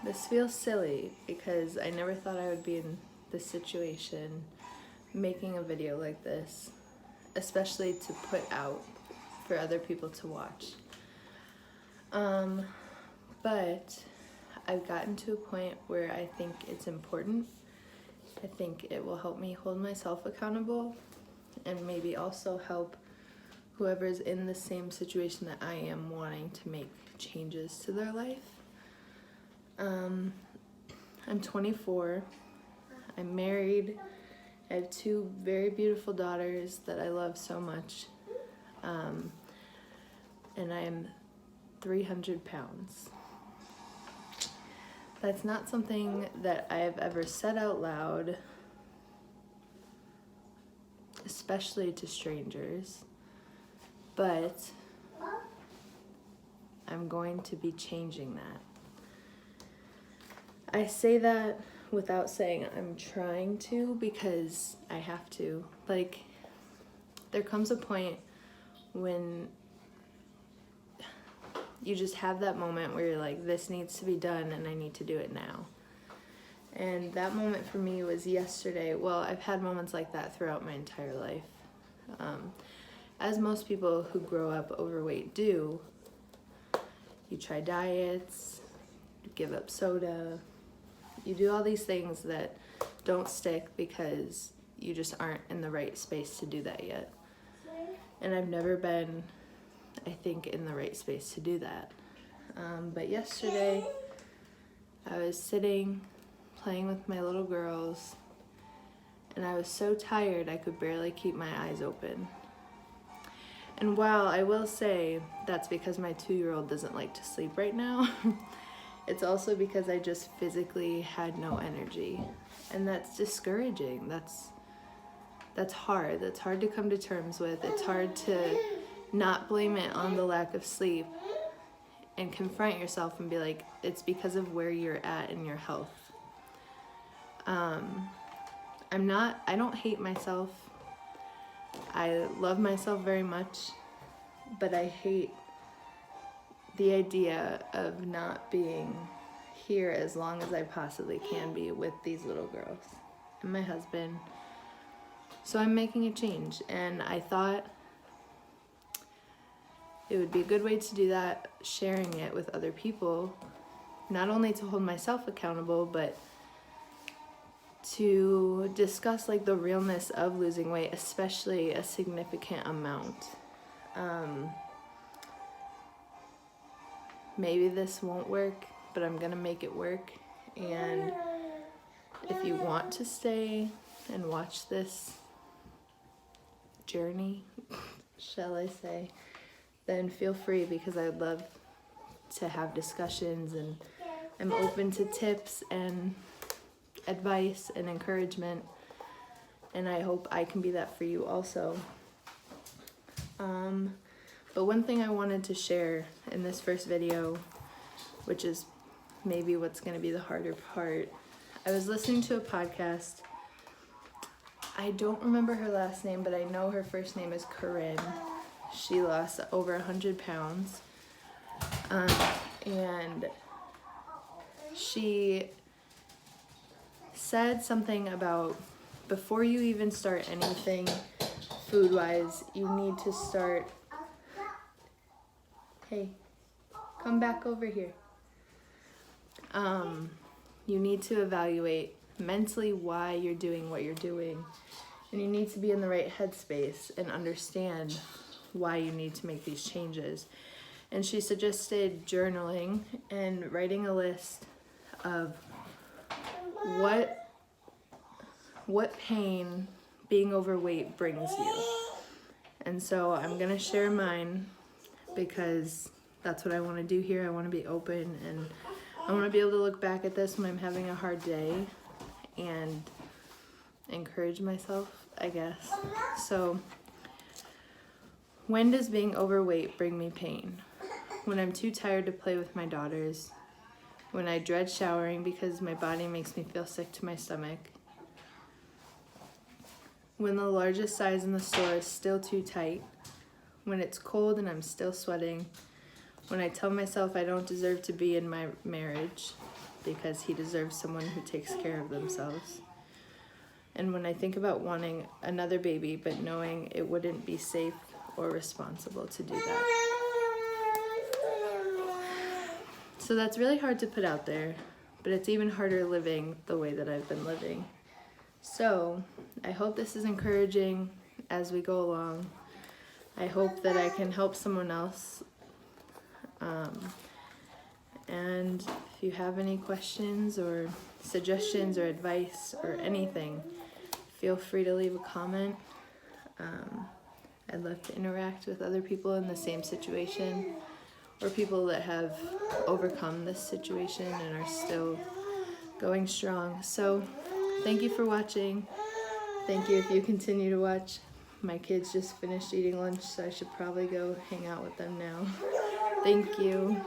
This feels silly because I never thought I would be in this situation making a video like this, especially to put out for other people to watch. But I've gotten to a point where I think it's important. I think it will help me hold myself accountable and maybe also help whoever's in the same situation that I am wanting to make changes to their life. I'm 24, I'm married, I have 2 very beautiful daughters that I love so much, and I'm 300 pounds. That's not something that I have ever said out loud, especially to strangers, but I'm going to be changing that. I say that without saying I'm trying to, because I have to. Like, there comes a point when you just have that moment where you're like, this needs to be done and I need to do it now. And that moment for me was yesterday. Well, I've had moments like that throughout my entire life. As most people who grow up overweight do, you try diets, you give up soda, you do all these things that don't stick because you just aren't in the right space to do that yet. And I've never been, I think, in the right space to do that. But yesterday, I was sitting, playing with my little girls, and I was so tired I could barely keep my eyes open. And while I will say that's because my 2-year-old doesn't like to sleep right now, it's also because I just physically had no energy. And that's discouraging. That's hard. That's hard to come to terms with. It's hard to not blame it on the lack of sleep and confront yourself and be like, it's because of where you're at in your health. I don't hate myself. I love myself very much, but I hate the idea of not being here as long as I possibly can be with these little girls and my husband. So I'm making a change, and I thought it would be a good way to do that, sharing it with other people, not only to hold myself accountable, but to discuss like the realness of losing weight, especially a significant amount. Maybe this won't work, but I'm gonna make it work. And if you want to stay and watch this journey, shall I say, then feel free, because I'd love to have discussions, and I'm open to tips and advice and encouragement, and I hope I can be that for you also. But one thing I wanted to share in this first video, which is maybe what's going to be the harder part, I was listening to a podcast. I don't remember her last name, but I know her first name is Corinne. She lost over 100 pounds. And she said something about before you even start anything food-wise, you need to start, hey, come back over here. You need to evaluate mentally why you're doing what you're doing, and you need to be in the right headspace and understand why you need to make these changes. And she suggested journaling and writing a list of what pain being overweight brings you. And so I'm gonna share mine, because that's what I want to do here. I want to be open, and I want to be able to look back at this when I'm having a hard day and encourage myself, I guess. So, when does being overweight bring me pain? When I'm too tired to play with my daughters, when I dread showering because my body makes me feel sick to my stomach, when the largest size in the store is still too tight, when it's cold and I'm still sweating, when I tell myself I don't deserve to be in my marriage, because he deserves someone who takes care of themselves. And when I think about wanting another baby, but knowing it wouldn't be safe or responsible to do that. So that's really hard to put out there, but it's even harder living the way that I've been living. So I hope this is encouraging as we go along. I hope that I can help someone else. And if you have any questions or suggestions or advice or anything, feel free to leave a comment. I'd love to interact with other people in the same situation or people that have overcome this situation and are still going strong. So thank you for watching. Thank you if you continue to watch. My kids just finished eating lunch, so I should probably go hang out with them now. Thank you.